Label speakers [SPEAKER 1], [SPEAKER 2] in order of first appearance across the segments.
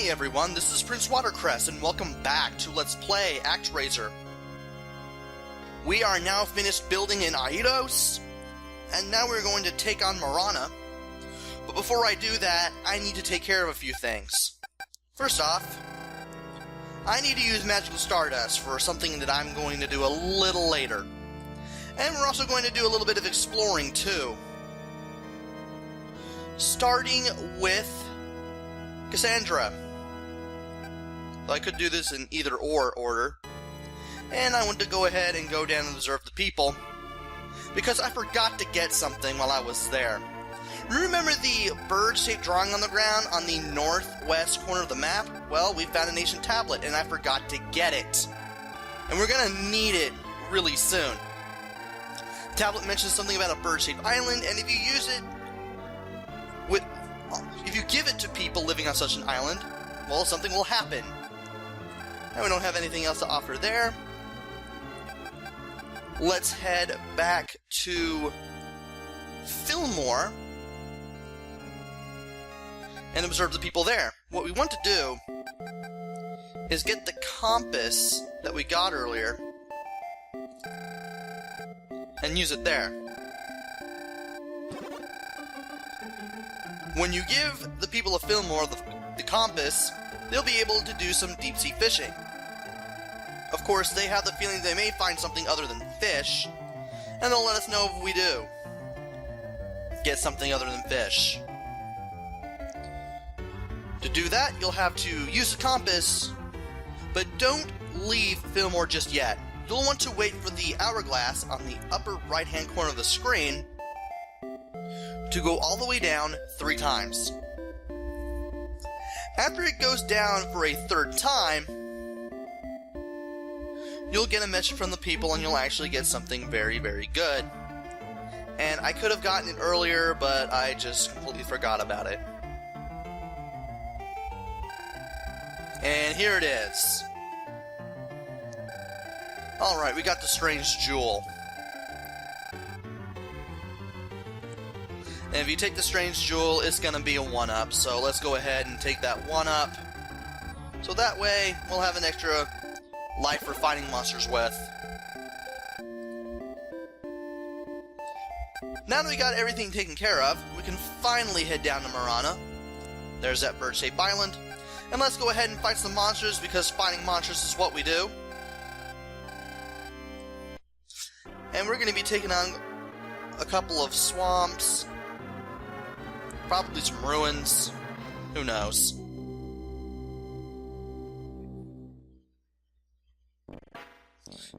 [SPEAKER 1] Hey everyone, this is Prince Watercress, and welcome back to Let's Play ActRaiser. We are now finished building in Aidos, and now we're going to take on Marahna. But before I do that, I need to take care of a few things. First off, I need to use Magical Stardust for something that I'm going to do a little later. And we're also going to do a little bit of exploring too. Starting with Cassandra. So I could do this in either or order. And I want to go ahead and go down and observe the people, because I forgot to get something while I was there. Remember the bird-shaped drawing on the ground on the northwest corner of the map? Well, we found an ancient tablet, and I forgot to get it. And we're gonna need it really soon. The tablet mentions something about a bird-shaped island, and if you use it if you give it to people living on such an island, well, something will happen. And we don't have anything else to offer there. Let's head back to Fillmore and observe the people there. What we want to do is get the compass that we got earlier and use it there. When you give the people of Fillmore the compass, they'll be able to do some deep-sea fishing. Of course, they have the feeling they may find something other than fish, and they'll let us know if we do get something other than fish. To do that, you'll have to use the compass, but don't leave Fillmore just yet. You'll want to wait for the hourglass on the upper right-hand corner of the screen to go all the way down 3 times. After it goes down for a 3rd time, you'll get a message from the people and you'll actually get something very, very good. And I could have gotten it earlier, but I just completely forgot about it. And here it is. Alright, we got the strange jewel. And if you take the strange jewel, it's going to be a 1-up, so let's go ahead and take that 1-up. So that way, we'll have an extra life for fighting monsters with. Now that we got everything taken care of, we can finally head down to Marahna. There's that bird-shaped island. And let's go ahead and fight some monsters, because fighting monsters is what we do. And we're going to be taking on a couple of swamps. Probably some ruins. Who knows?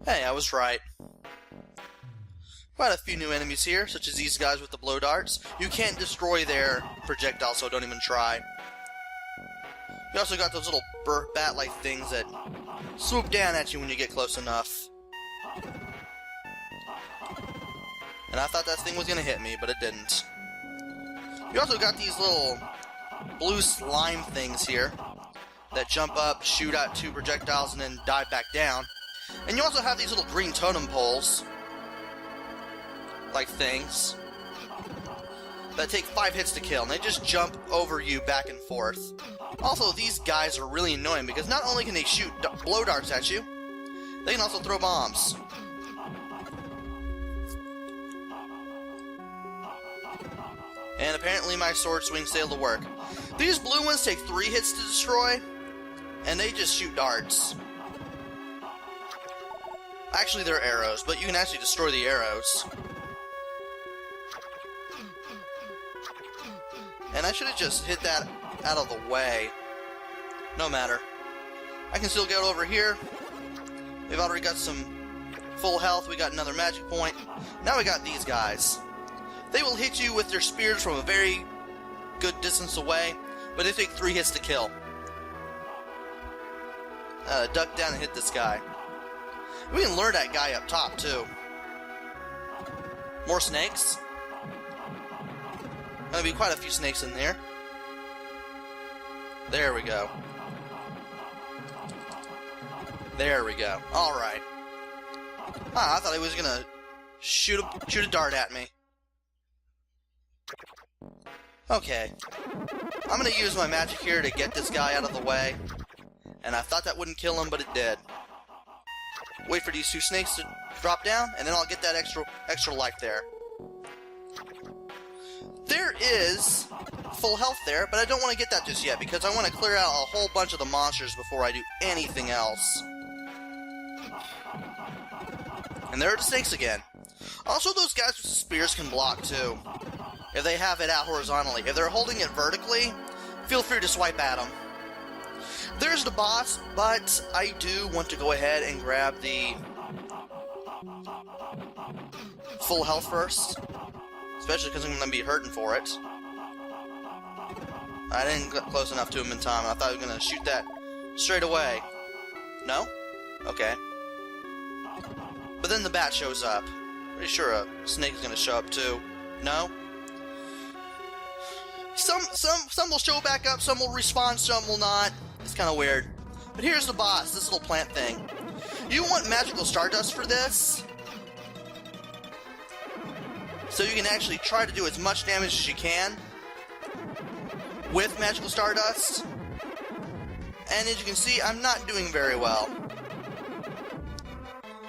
[SPEAKER 1] Hey, I was right. Quite a few new enemies here, such as these guys with the blow darts. You can't destroy their projectiles, so don't even try. You also got those little bat-like things that swoop down at you when you get close enough. And I thought that thing was gonna hit me, but it didn't. You also got these little blue slime things here that jump up, shoot out 2 projectiles, and then dive back down. And you also have these little green totem poles, like things, that take 5 hits to kill, and they just jump over you back and forth. Also, these guys are really annoying, because not only can they shoot blow darts at you, they can also throw bombs. And apparently my sword swings failed to work. These blue ones take 3 hits to destroy, and they just shoot darts. Actually, they're arrows, but you can actually destroy the arrows. And I should have just hit that out of the way. No matter. I can still get over here. We've already got some full health. We got another magic point. Now we got these guys. They will hit you with their spears from a very good distance away, but they take 3 hits to kill. Duck down and hit this guy. We can lure that guy up top, too. More snakes. There'll be quite a few snakes in there. There we go. There we go. Alright. Ah, I thought he was gonna shoot a dart at me. Okay. I'm gonna use my magic here to get this guy out of the way. And I thought that wouldn't kill him, but it did. Wait for these two snakes to drop down, and then I'll get that extra life there. There is full health there, but I don't want to get that just yet, because I want to clear out a whole bunch of the monsters before I do anything else. And there are the snakes again. Also, those guys with spears can block too, if they have it out horizontally. If they're holding it vertically, feel free to swipe at them. There's the boss, but I do want to go ahead and grab the full health first, especially because I'm going to be hurting for it. I didn't get close enough to him in time. I thought I was going to shoot that straight away. No? Okay. But then the bat shows up. Pretty sure a snake is going to show up too. No? Some will show back up, some will respawn, some will not. It's kind of weird. But here's the boss, this little plant thing. You want magical stardust for this, so you can actually try to do as much damage as you can with magical stardust. And as you can see, I'm not doing very well.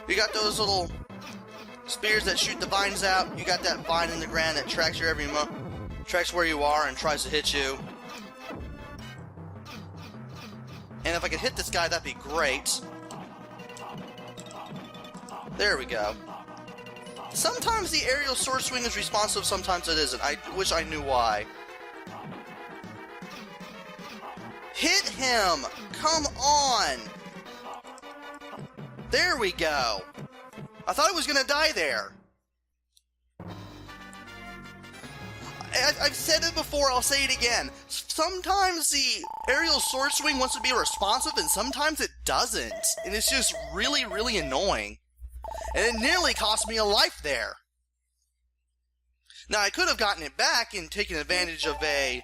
[SPEAKER 1] You got those little spears that shoot the vines out. You got that vine in the ground that tracks your every tracks where you are and tries to hit you. And if I could hit this guy, that'd be great. There we go. Sometimes the aerial sword swing is responsive, sometimes it isn't. I wish I knew why. Hit him! Come on! There we go. I thought I was gonna die there. I've said it before, I'll say it again. Sometimes the aerial sword swing wants to be responsive, and sometimes it doesn't. And it's just really, really annoying. And it nearly cost me a life there. Now, I could have gotten it back and taken advantage of a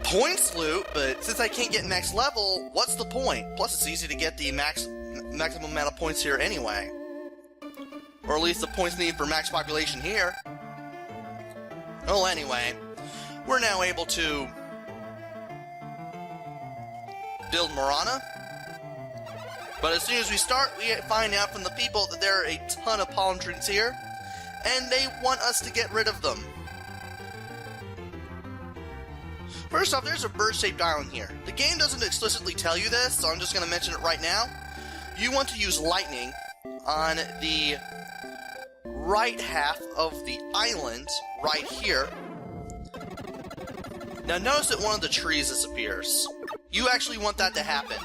[SPEAKER 1] points loot, but since I can't get next level, what's the point? Plus, it's easy to get the maximum amount of points here anyway. Or at least the points needed for max population here. Well, anyway, we're now able to build Marahna. But as soon as we start, we find out from the people that there are a ton of palm trees here, and they want us to get rid of them. First off, there's a bird-shaped island here. The game doesn't explicitly tell you this, so I'm just going to mention it right now. You want to use lightning on the right half of the island, right here. Now notice that one of the trees disappears. You actually want that to happen,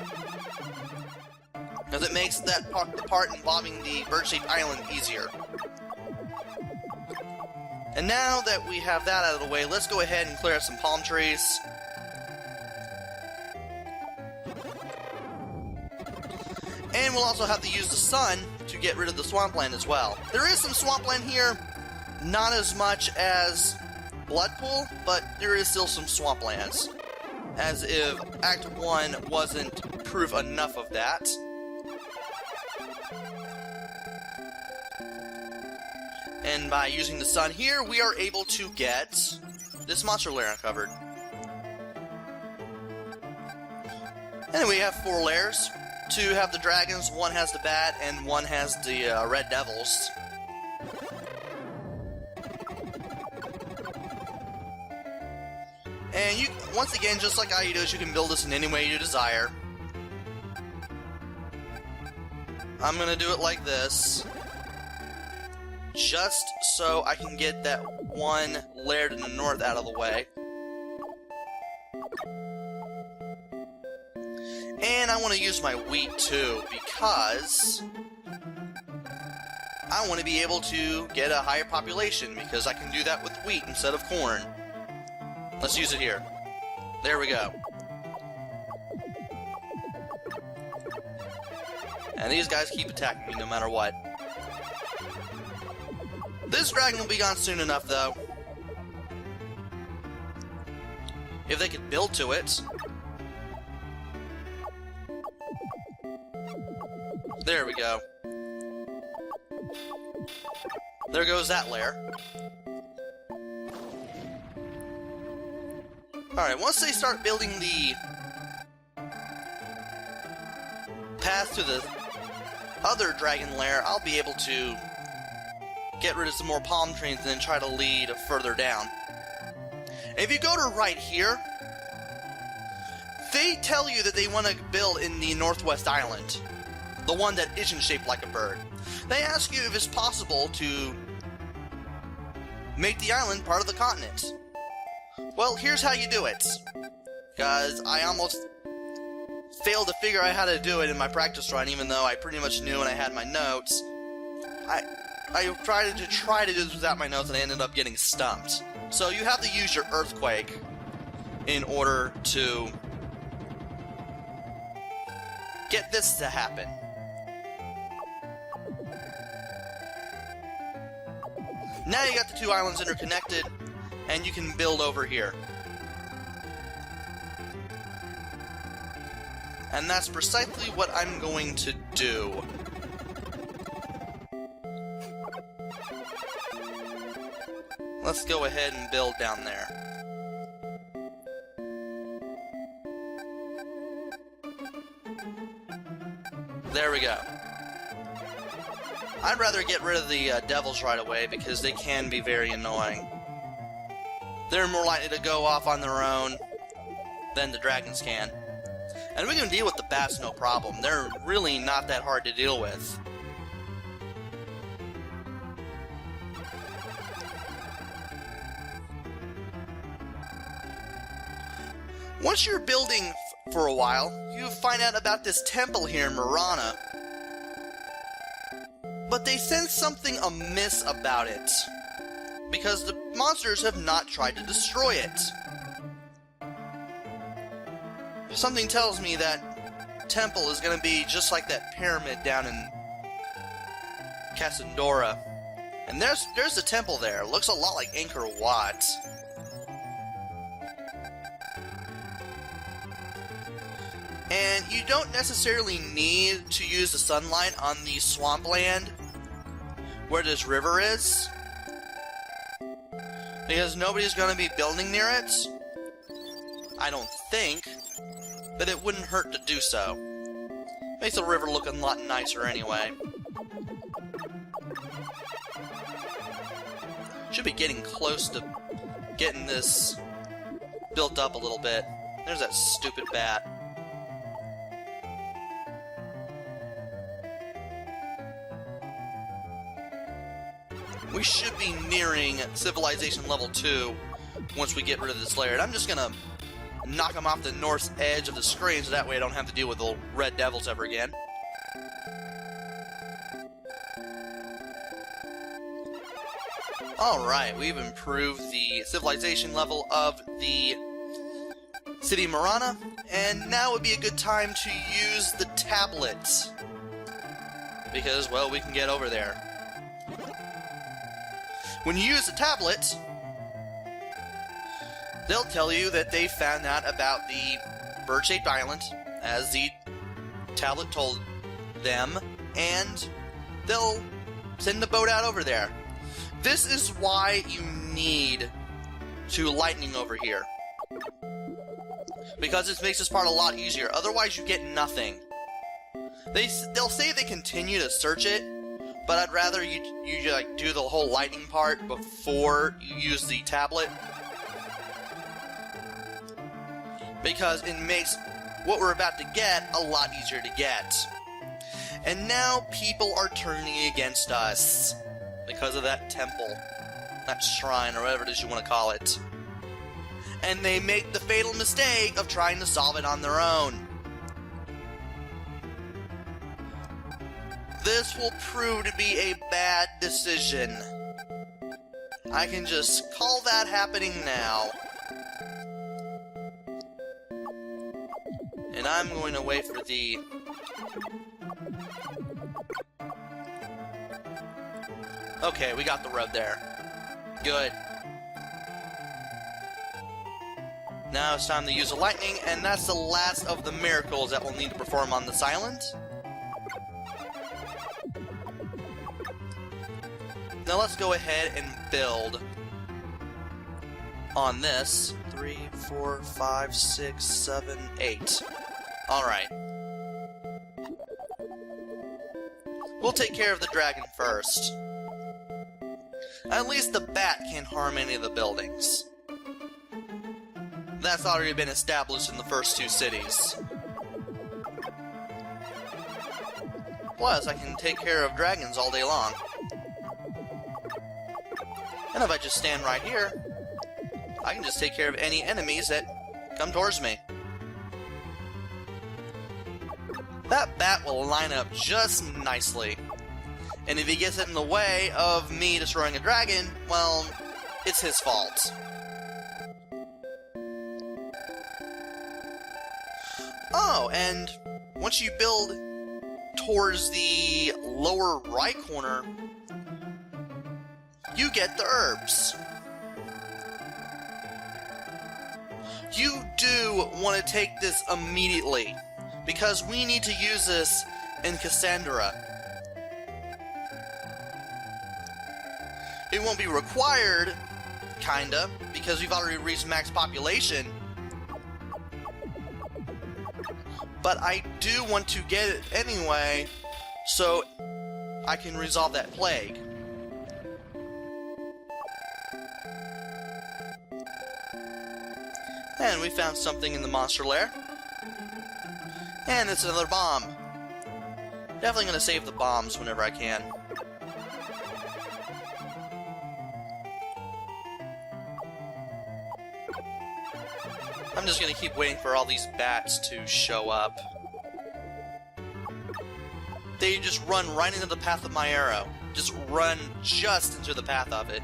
[SPEAKER 1] because it makes that the part involving the bird-shaped island easier. And now that we have that out of the way, let's go ahead and clear out some palm trees. And we'll also have to use the sun to get rid of the swampland as well. There is some swampland here, not as much as Bloodpool, but there is still some swamplands. As if Act 1 wasn't proof enough of that. And by using the sun here, we are able to get this monster lair uncovered. And we have 4 lairs. 2 have the dragons, 1 has the bat, and 1 has the red devils. And you, once again, just like Aidos, you can build this in any way you desire. I'm gonna do it like this, just so I can get that one lair to the north out of the way. And I want to use my wheat too, because I want to be able to get a higher population, because I can do that with wheat instead of corn. Let's use it here. There we go. And these guys keep attacking me no matter what. This dragon will be gone soon enough, though. If they could build to it. There we go. There goes that lair. Alright, once they start building the path to the other dragon lair, I'll be able to get rid of some more palm trees and then try to lead further down. If you go to right here, they tell you that they want to build in the northwest island, the one that isn't shaped like a bird. They ask you if it's possible to make the island part of the continent. Well, here's how you do it, because I almost failed to figure out how to do it in my practice run, even though I pretty much knew and I had my notes. I tried to do this without my notes and I ended up getting stumped. So you have to use your earthquake in order to get this to happen. Now you got the two islands interconnected, and you can build over here. And that's precisely what I'm going to do. Let's go ahead and build down there. There we go. I'd rather get rid of the devils right away because they can be very annoying. They're more likely to go off on their own than the dragons can. And we can deal with the bats no problem. They're really not that hard to deal with. Once you're building for a while, you find out about this temple here in Marahna. But they sense something amiss about it, because the monsters have not tried to destroy it. Something tells me that temple is going to be just like that pyramid down in Cassandora. And there's the temple there. It looks a lot like Angkor Wat. And you don't necessarily need to use the sunlight on the swampland where this river is, because nobody's going to be building near it. I don't think, but it wouldn't hurt to do so. Makes the river look a lot nicer anyway. Should be getting close to getting this built up a little bit. There's that stupid bat. We should be nearing civilization level 2 once we get rid of this layer. And I'm just gonna knock them off the north edge of the screen so that way I don't have to deal with the red devils ever again. Alright, we've improved the civilization level of the city of Marahna, and now would be a good time to use the tablet, because, well, we can get over there. When you use the tablet, they'll tell you that they found out about the bird-shaped island, as the tablet told them, and they'll send the boat out over there. This is why you need to lightning over here, because this makes this part a lot easier. Otherwise, you get nothing. They'll say they continue to search it, but I'd rather you like do the whole lightning part before you use the tablet, because it makes what we're about to get a lot easier to get. And now people are turning against us because of that temple, that shrine, or whatever it is you want to call it. And they make the fatal mistake of trying to solve it on their own. This will prove to be a bad decision. I can just call that happening now. And I'm going to wait for the... Okay, we got the road there. Good. Now it's time to use the lightning, and that's the last of the miracles that we'll need to perform on this island. Now let's go ahead and build on this 3, 4, 5, 6, 7, 8. Alright. We'll take care of the dragon first. At least the bat can't harm any of the buildings. That's already been established in the first 2 cities. Plus, I can take care of dragons all day long. And if I just stand right here, I can just take care of any enemies that come towards me. That bat will line up just nicely. And if he gets in the way of me destroying a dragon, well, it's his fault. Oh, and once you build towards the lower right corner, you get the herbs. You do want to take this immediately, because we need to use this in Cassandra. It won't be required, kinda, because we've already reached max population. But I do want to get it anyway, so I can resolve that plague. And we found something in the monster lair. And it's another bomb. Definitely gonna save the bombs whenever I can. I'm just gonna keep waiting for all these bats to show up. They just run right into the path of my arrow. Just run just into the path of it.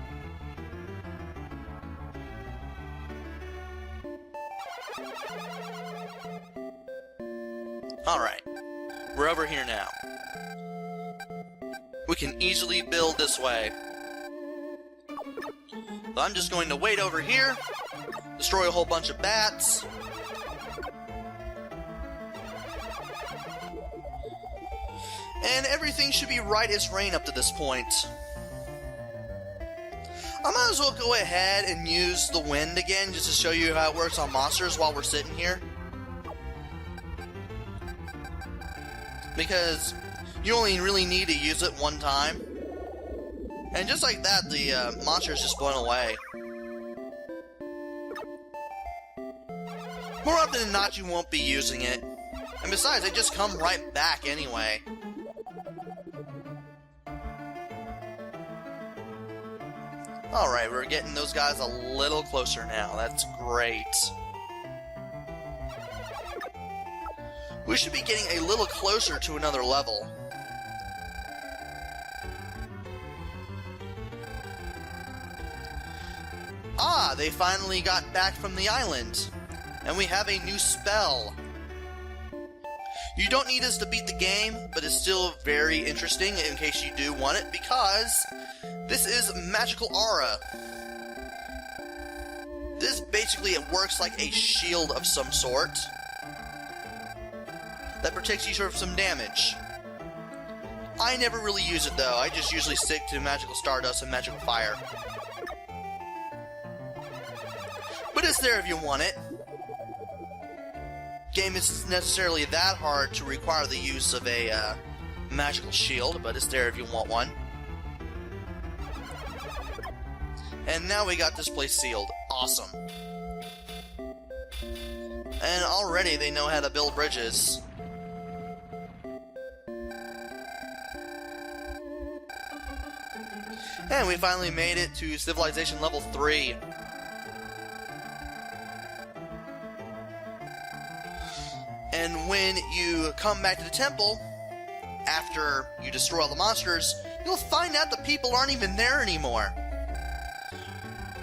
[SPEAKER 1] Alright, we're over here now. We can easily build this way. So I'm just going to wait over here, destroy a whole bunch of bats. And everything should be right as rain up to this point. I might as well go ahead and use the wind again just to show you how it works on monsters while we're sitting here. Because you only really need to use it one time. And just like that, the monster is just blown away. More often than not, you won't be using it. And besides, they just come right back anyway. Alright, we're getting those guys a little closer now. That's great. We should be getting a little closer to another level. Ah, they finally got back from the island. And we have a new spell. You don't need this to beat the game, but it's still very interesting in case you do want it, because this is Magical Aura. This basically, it works like a shield of some sort that protects you from some damage. I never really use it though, I just usually stick to Magical Stardust and Magical Fire. But it's there if you want it. Game isn't necessarily that hard to require the use of a magical shield, but it's there if you want one. And now we got this place sealed. Awesome. And already they know how to build bridges. And we finally made it to Civilization Level 3. And when you come back to the temple, after you destroy all the monsters, you'll find out the people aren't even there anymore.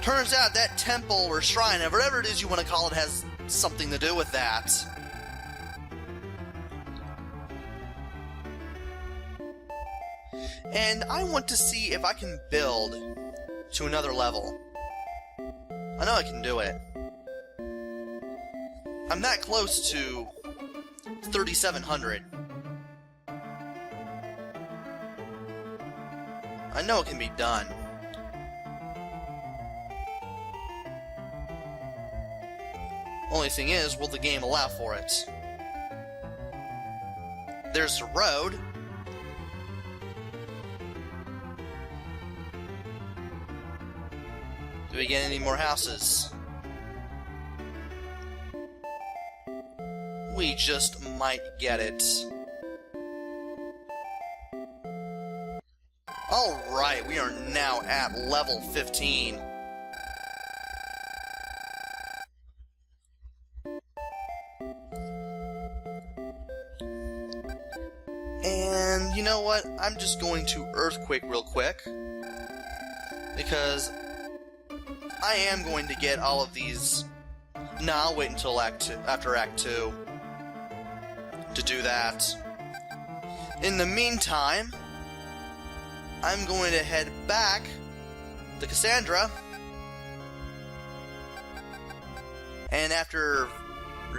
[SPEAKER 1] Turns out that temple or shrine, or whatever it is you want to call it, has something to do with that. And I want to see if I can build to another level. I know I can do it. I'm that close to 3,700. I know it can be done. Only thing is, will the game allow for it? There's the road. Do we get any more houses? We just might get it. Alright, we are now at level 15. And you know what? I'm just going to Earthquake real quick, because I am going to get all of these. No, I'll wait until after Act 2 to do that. In the meantime, I'm going to head back to Cassandra, and after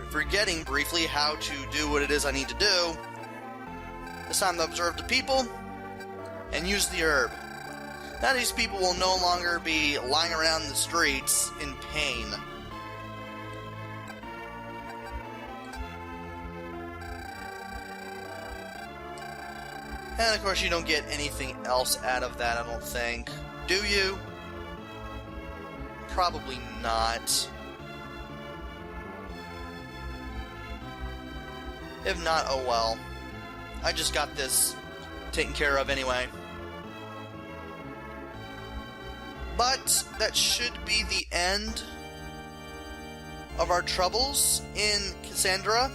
[SPEAKER 1] forgetting briefly how to do what it is I need to do, it's time to observe the people and use the herb. Now these people will no longer be lying around the streets in pain. And of course you don't get anything else out of that, I don't think. Do you? Probably not. If not, oh well. I just got this taken care of anyway. But that should be the end of our troubles in Cassandra.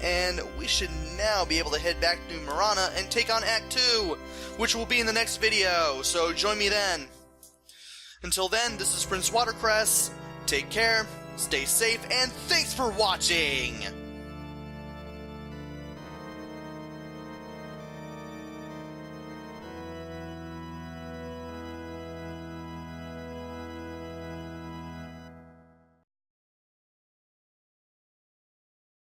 [SPEAKER 1] And we should now be able to head back to Marahna and take on Act 2, which will be in the next video, so join me then. Until then, this is Prince Watercress. Take care, stay safe, and thanks for watching!